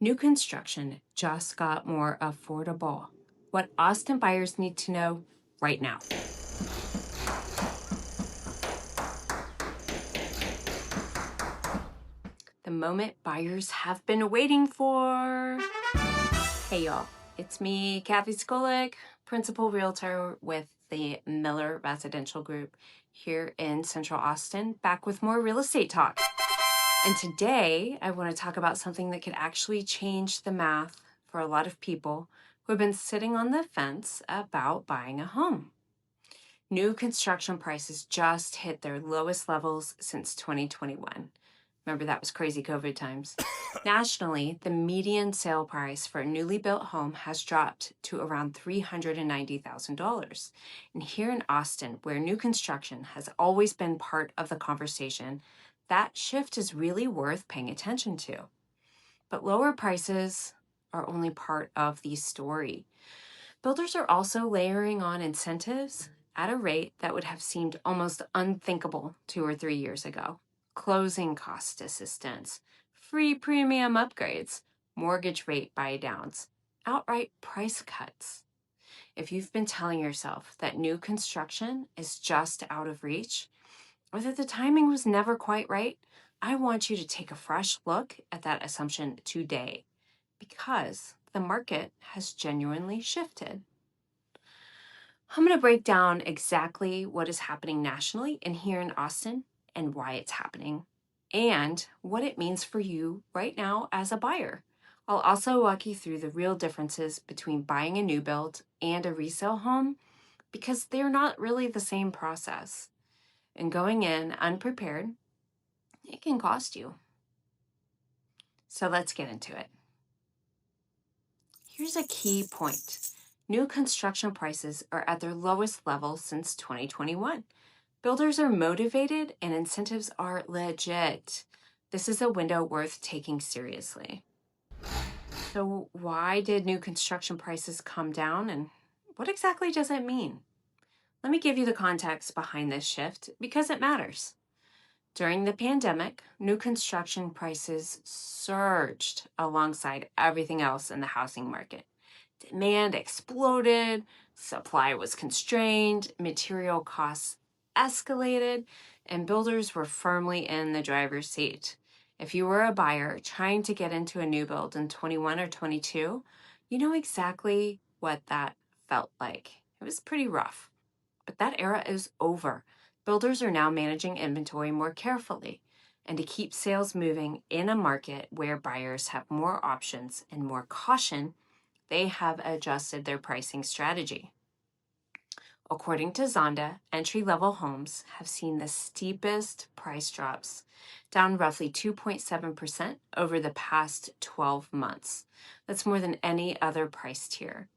New construction just got more affordable. What Austin buyers need to know right now. The moment buyers have been waiting for. Hey y'all, it's me, Kathy.sokolic, Principal Realtor with the Mueller Residential Group here in Central Austin, back with more real estate talk. And today I want to talk about something that could actually change the math for a lot of people who have been sitting on the fence about buying a home. New construction prices just hit their lowest levels since 2021. Remember, that was crazy COVID times. Nationally, the median sale price for a newly built home has dropped to around $390,000. And here in Austin, where new construction has always been part of the conversation, that shift is really worth paying attention to. But lower prices are only part of the story. Builders are also layering on incentives at a rate that would have seemed almost unthinkable 2 or 3 years ago. Closing cost assistance, free premium upgrades, mortgage rate buy-downs, outright price cuts. If you've been telling yourself that new construction is just out of reach, or that the timing was never quite right, I want you to take a fresh look at that assumption today, because the market has genuinely shifted. I'm going to break down exactly what is happening nationally and here in Austin and why it's happening and what it means for you right now as a buyer. I'll also walk you through the real differences between buying a new build and a resale home because they're not really the same process. And going in unprepared, it can cost you. So let's get into it. Here's a key point. New construction prices are at their lowest level since 2021. Builders are motivated and incentives are legit. This is a window worth taking seriously. So why did new construction prices come down and what exactly does it mean? Let me give you the context behind this shift because it matters. During the pandemic, new construction prices surged alongside everything else in the housing market. Demand exploded, supply was constrained, material costs escalated, and builders were firmly in the driver's seat. If you were a buyer trying to get into a new build in 21 or 22, you know exactly what that felt like. It was pretty rough. But that era is over. Builders are now managing inventory more carefully. And to keep sales moving in a market where buyers have more options and more caution, they have adjusted their pricing strategy. According to Zonda, entry-level homes have seen the steepest price drops, down roughly 2.7% over the past 12 months. That's more than any other price tier.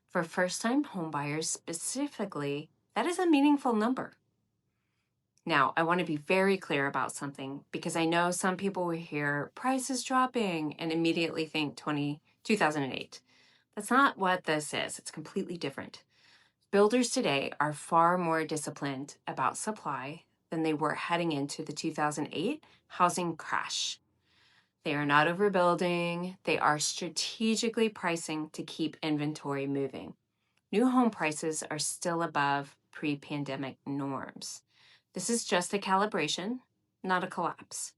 For first-time homebuyers specifically, that is a meaningful number. Now, I want to be very clear about something because I know some people will hear prices dropping and immediately think 2008. That's not what this is. It's completely different. Builders today are far more disciplined about supply than they were heading into the 2008 housing crash. They are not overbuilding. They are strategically pricing to keep inventory moving. New home prices are still above pre-pandemic norms. This is just a calibration, not a collapse.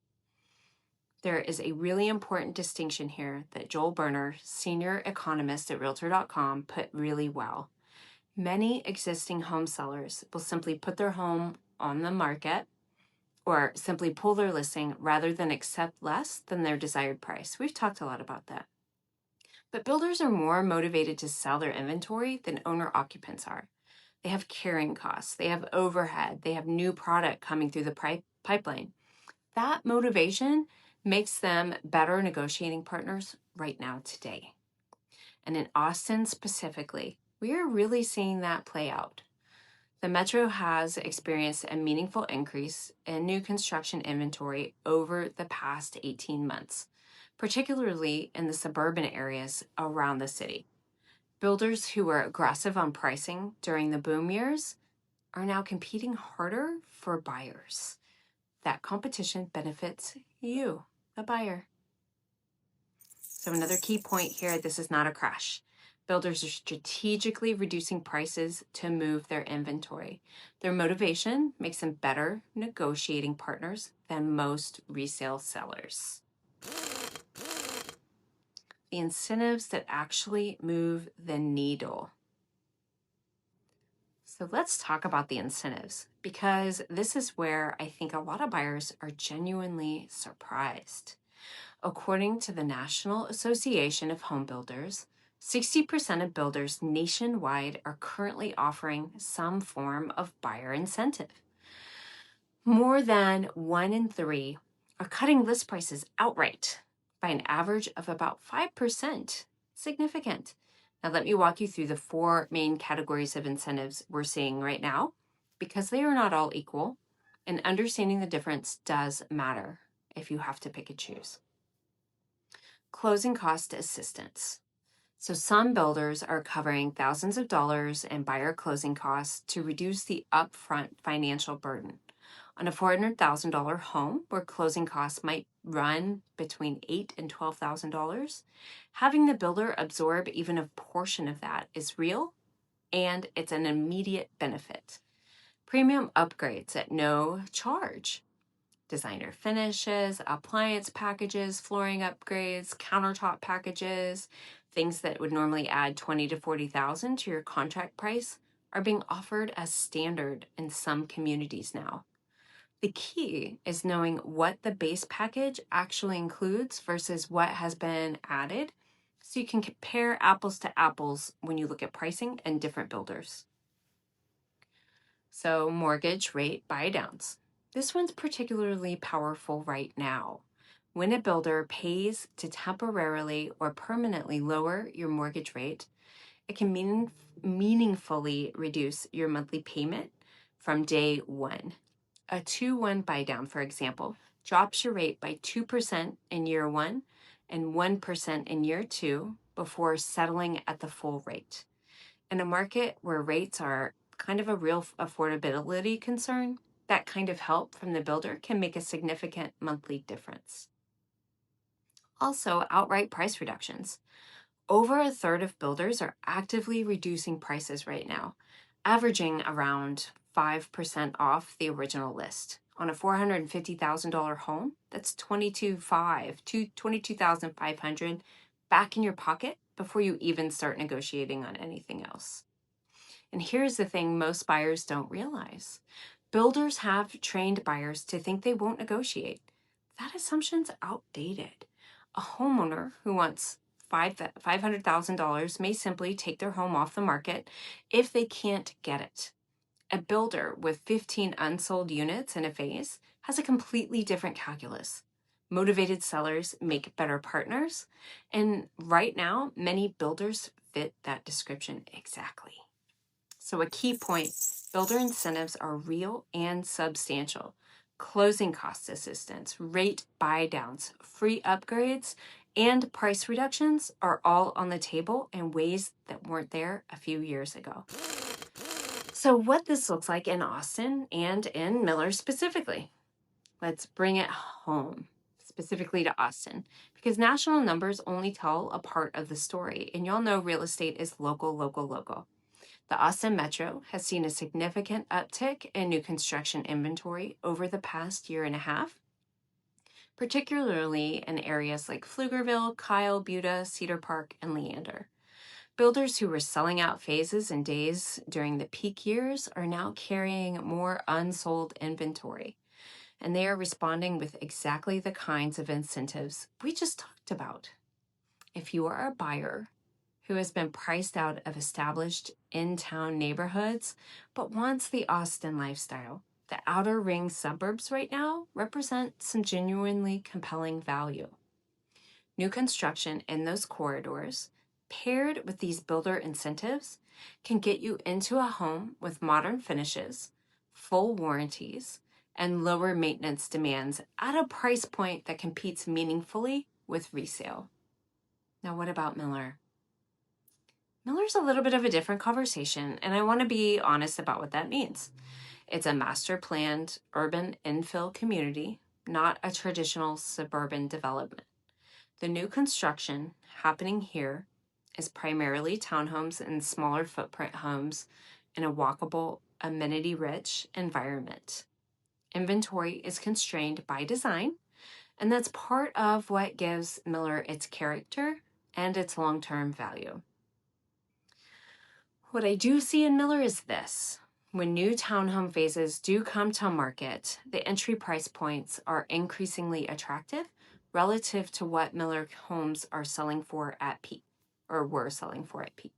There is a really important distinction here that Joel Berner, senior economist at Realtor.com, put really well. Many existing home sellers will simply put their home on the market or simply pull their listing rather than accept less than their desired price. We've talked a lot about that. But builders are more motivated to sell their inventory than owner-occupants are. They have carrying costs, they have overhead, they have new product coming through the pipeline. That motivation makes them better negotiating partners right now today. And in Austin specifically, we are really seeing that play out. The Metro has experienced a meaningful increase in new construction inventory over the past 18 months, particularly in the suburban areas around the city. Builders who were aggressive on pricing during the boom years are now competing harder for buyers. That competition benefits you, the buyer. So another key point here, this is not a crash. Builders are strategically reducing prices to move their inventory. Their motivation makes them better negotiating partners than most resale sellers. The incentives that actually move the needle. So let's talk about the incentives, because this is where I think a lot of buyers are genuinely surprised. According to the National Association of Home Builders, 60% of builders nationwide are currently offering some form of buyer incentive. More than 1 in 3 are cutting list prices outright by an average of about 5%. Significant. Now, let me walk you through the 4 main categories of incentives we're seeing right now, because they are not all equal, and understanding the difference does matter if you have to pick and choose. Closing cost assistance. So some builders are covering thousands of dollars in buyer closing costs to reduce the upfront financial burden. On a $400,000 home where closing costs might run between $8,000 and $12,000, having the builder absorb even a portion of that is real, and it's an immediate benefit. Premium upgrades at no charge. Designer finishes, appliance packages, flooring upgrades, countertop packages, things that would normally add $20,000 to $40,000 to your contract price are being offered as standard in some communities now. The key is knowing what the base package actually includes versus what has been added, so you can compare apples to apples when you look at pricing and different builders. So mortgage rate buy downs. This one's particularly powerful right now. When a builder pays to temporarily or permanently lower your mortgage rate, it can meaningfully reduce your monthly payment from day one. A 2-1 buy down, for example, drops your rate by 2% in year 1 and 1% in year 2 before settling at the full rate. In a market where rates are kind of a real affordability concern, that kind of help from the builder can make a significant monthly difference. Also, outright price reductions. Over a third of builders are actively reducing prices right now, averaging around 5% off the original list. On a $450,000 home, that's $22,500 back in your pocket before you even start negotiating on anything else. And here's the thing most buyers don't realize. Builders have trained buyers to think they won't negotiate. That assumption's outdated. A homeowner who wants $500,000 may simply take their home off the market if they can't get it. A builder with 15 unsold units in a phase has a completely different calculus. Motivated sellers make better partners, and right now, many builders fit that description exactly. So a key point, builder incentives are real and substantial. Closing cost assistance, rate buy downs, free upgrades, and price reductions are all on the table in ways that weren't there a few years ago. So what this looks like in Austin and in Mueller specifically. Let's bring it home, specifically to Austin, because national numbers only tell a part of the story, and y'all know real estate is local, local, local. The Austin Metro has seen a significant uptick in new construction inventory over the past year and a half, particularly in areas like Pflugerville, Kyle, Buda, Cedar Park, and Leander. Builders who were selling out phases and days during the peak years are now carrying more unsold inventory, and they are responding with exactly the kinds of incentives we just talked about. If you are a buyer who has been priced out of established in-town neighborhoods but wants the Austin lifestyle, the outer ring suburbs right now represent some genuinely compelling value. New construction in those corridors, paired with these builder incentives, can get you into a home with modern finishes, full warranties, and lower maintenance demands at a price point that competes meaningfully with resale. Now, what about Mueller? Mueller's a little bit of a different conversation, and I want to be honest about what that means. It's a master planned urban infill community, not a traditional suburban development. The new construction happening here is primarily townhomes and smaller footprint homes in a walkable, amenity-rich environment. Inventory is constrained by design, and that's part of what gives Mueller its character and its long-term value. What I do see in Mueller is this. When new townhome phases do come to market, the entry price points are increasingly attractive relative to what Mueller homes are selling for at peak, or were selling for at peak.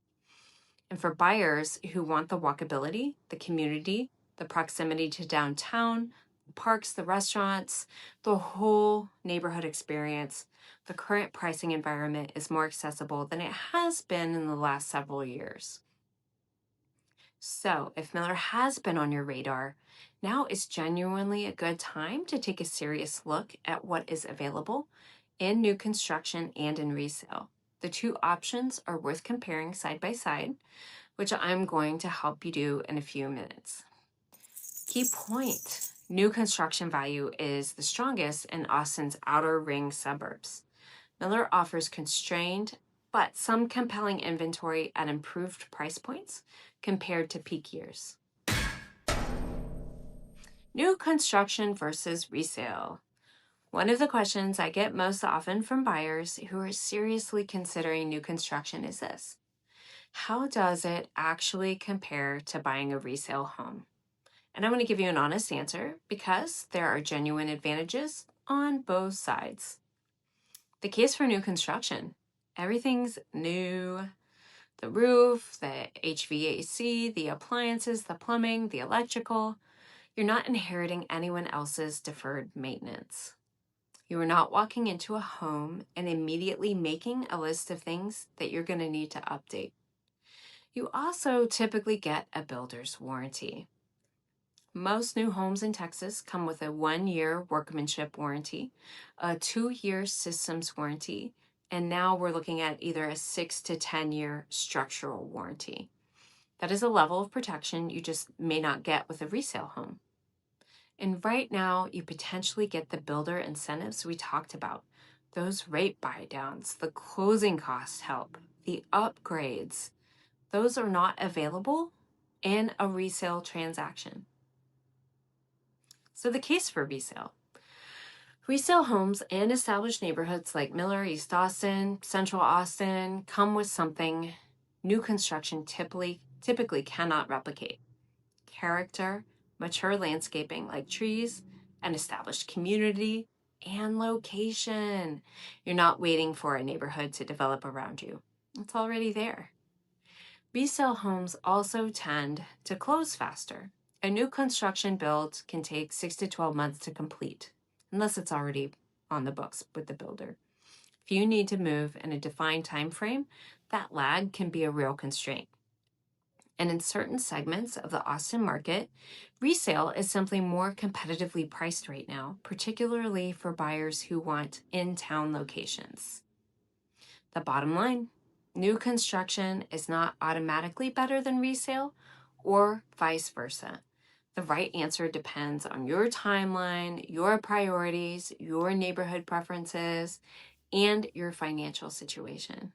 And for buyers who want the walkability, the community, the proximity to downtown, the parks, the restaurants, the whole neighborhood experience, the current pricing environment is more accessible than it has been in the last several years. So, if Mueller has been on your radar, now is genuinely a good time to take a serious look at what is available in new construction and in resale. The two options are worth comparing side by side, which I'm going to help you do in a few minutes. Key point: new construction value is the strongest in Austin's outer ring suburbs. Mueller offers constrained but some compelling inventory at improved price points compared to peak years. New construction versus resale. One of the questions I get most often from buyers who are seriously considering new construction is this: how does it actually compare to buying a resale home? And I'm going to give you an honest answer because there are genuine advantages on both sides. The case for new construction: everything's new. The roof, the HVAC, the appliances, the plumbing, the electrical. You're not inheriting anyone else's deferred maintenance. You are not walking into a home and immediately making a list of things that you're going to need to update. You also typically get a builder's warranty. Most new homes in Texas come with a 1-year workmanship warranty, a 2-year systems warranty, and now we're looking at either a 6 to 10-year structural warranty. That is a level of protection you just may not get with a resale home. And right now, you potentially get the builder incentives we talked about, those rate buy downs, the closing cost help, the upgrades. Those are not available in a resale transaction. So the case for resale. Resale homes in established neighborhoods like Mueller, East Austin, Central Austin come with something new construction typically cannot replicate: character, mature landscaping like trees, an established community, and location. You're not waiting for a neighborhood to develop around you. It's already there. Resale homes also tend to close faster. A new construction build can take 6 to 12 months to complete, unless it's already on the books with the builder. If you need to move in a defined time frame, that lag can be a real constraint. And in certain segments of the Austin market, resale is simply more competitively priced right now, particularly for buyers who want in-town locations. The bottom line: new construction is not automatically better than resale, or vice versa. The right answer depends on your timeline, your priorities, your neighborhood preferences, and your financial situation.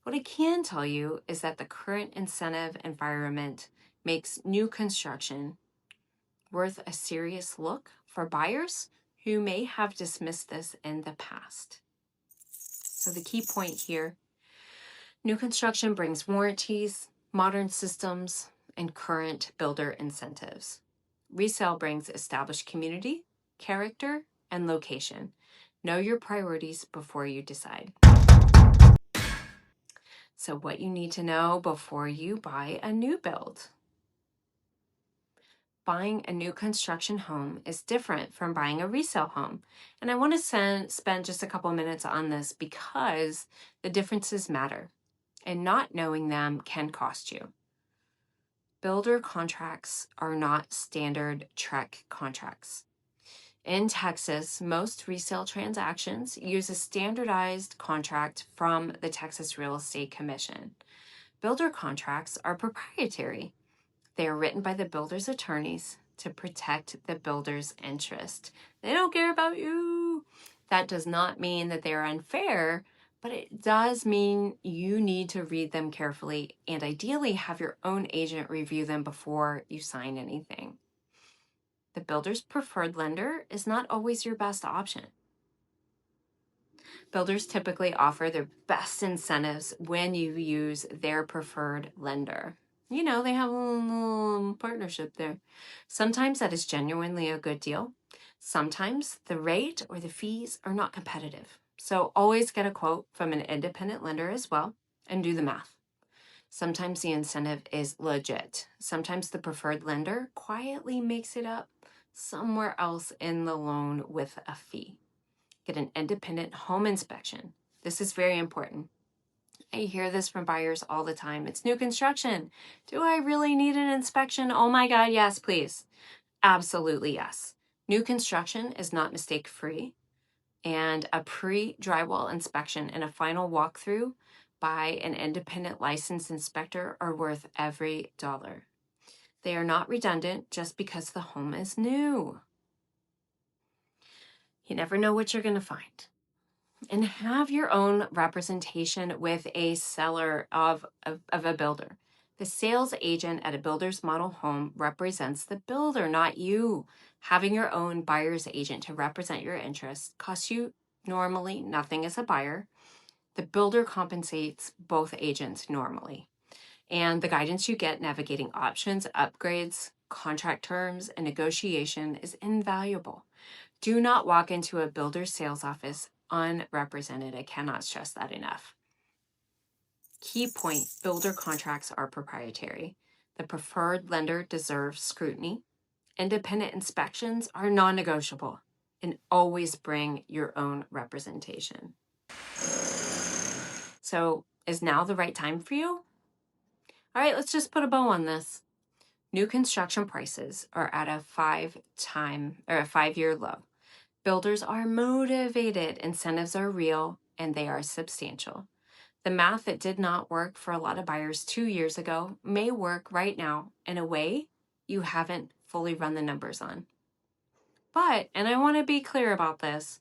What I can tell you is that the current incentive environment makes new construction worth a serious look for buyers who may have dismissed this in the past. So the key point here: new construction brings warranties, modern systems, and current builder incentives. Resale brings established community, character, and location. Know your priorities before you decide. So what you need to know before you buy a new build. Buying a new construction home is different from buying a resale home. And I want to spend just a couple minutes on this because the differences matter, and not knowing them can cost you. Builder contracts are not standard TREC contracts. In Texas, most resale transactions use a standardized contract from the Texas Real Estate Commission. Builder contracts are proprietary. They are written by the builder's attorneys to protect the builder's interest. They don't care about you. That does not mean that they are unfair, but it does mean you need to read them carefully and ideally have your own agent review them before you sign anything. The builder's preferred lender is not always your best option. Builders typically offer their best incentives when you use their preferred lender. You know, they have a little partnership there. Sometimes that is genuinely a good deal. Sometimes the rate or the fees are not competitive. So always get a quote from an independent lender as well and do the math. Sometimes the incentive is legit. Sometimes the preferred lender quietly makes it up somewhere else in the loan with a fee. Get an independent home inspection. This is very important. I hear this from buyers all the time. It's new construction. Do I really need an inspection? Oh my God, yes, please. Absolutely, yes. New construction is not mistake-free, and a pre-drywall inspection and a final walkthrough by an independent licensed inspector are worth every dollar. They are not redundant just because the home is new. You never know what you're going to find. And have your own representation with a seller of a builder. The sales agent at a builder's model home represents the builder, not you. Having your own buyer's agent to represent your interests costs you normally nothing as a buyer. The builder compensates both agents normally. And the guidance you get navigating options, upgrades, contract terms, and negotiation is invaluable. Do not walk into a builder's sales office unrepresented. I cannot stress that enough. Key point, builder contracts are proprietary. The preferred lender deserves scrutiny. Independent inspections are non-negotiable, and always bring your own representation. So, is now the right time for you? All right, let's just put a bow on this. New construction prices are at a 5-year low. Builders are motivated, incentives are real, and they are substantial. The math that did not work for a lot of buyers 2 years ago may work right now in a way you haven't fully run the numbers on. But, and I want to be clear about this,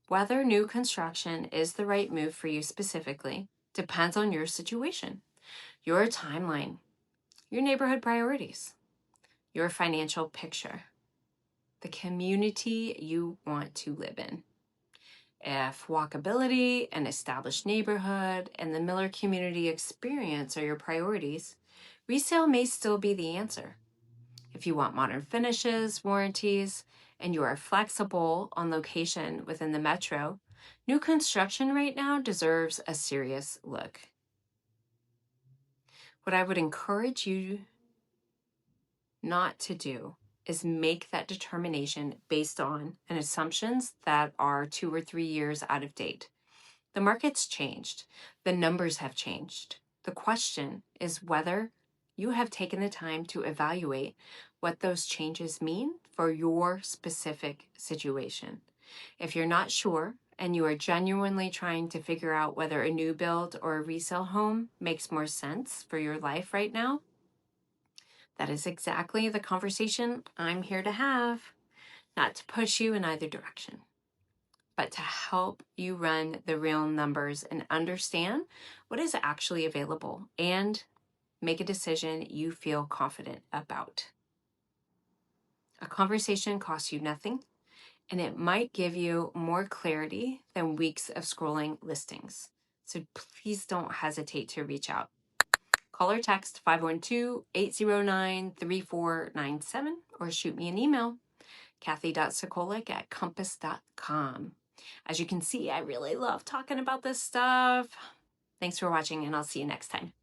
whether new construction is the right move for you specifically depends on your situation, your timeline, your neighborhood priorities, your financial picture, the community you want to live in. If walkability, an established neighborhood, and the Mueller community experience are your priorities, resale may still be the answer. If you want modern finishes, warranties, and you are flexible on location within the metro, new construction right now deserves a serious look. What I would encourage you not to do is make that determination based on assumptions that are 2 or 3 years out of date. The market's changed. The numbers have changed. The question is whether you have taken the time to evaluate what those changes mean for your specific situation. If you're not sure and you are genuinely trying to figure out whether a new build or a resale home makes more sense for your life right now, that is exactly the conversation I'm here to have, not to push you in either direction, but to help you run the real numbers and understand what is actually available and make a decision you feel confident about. A conversation costs you nothing, and it might give you more clarity than weeks of scrolling listings. So please don't hesitate to reach out. Call or text 512-809-3497 or shoot me an email, kathy.sokolic at compass.com. As you can see, I really love talking about this stuff. Thanks for watching, and I'll see you next time.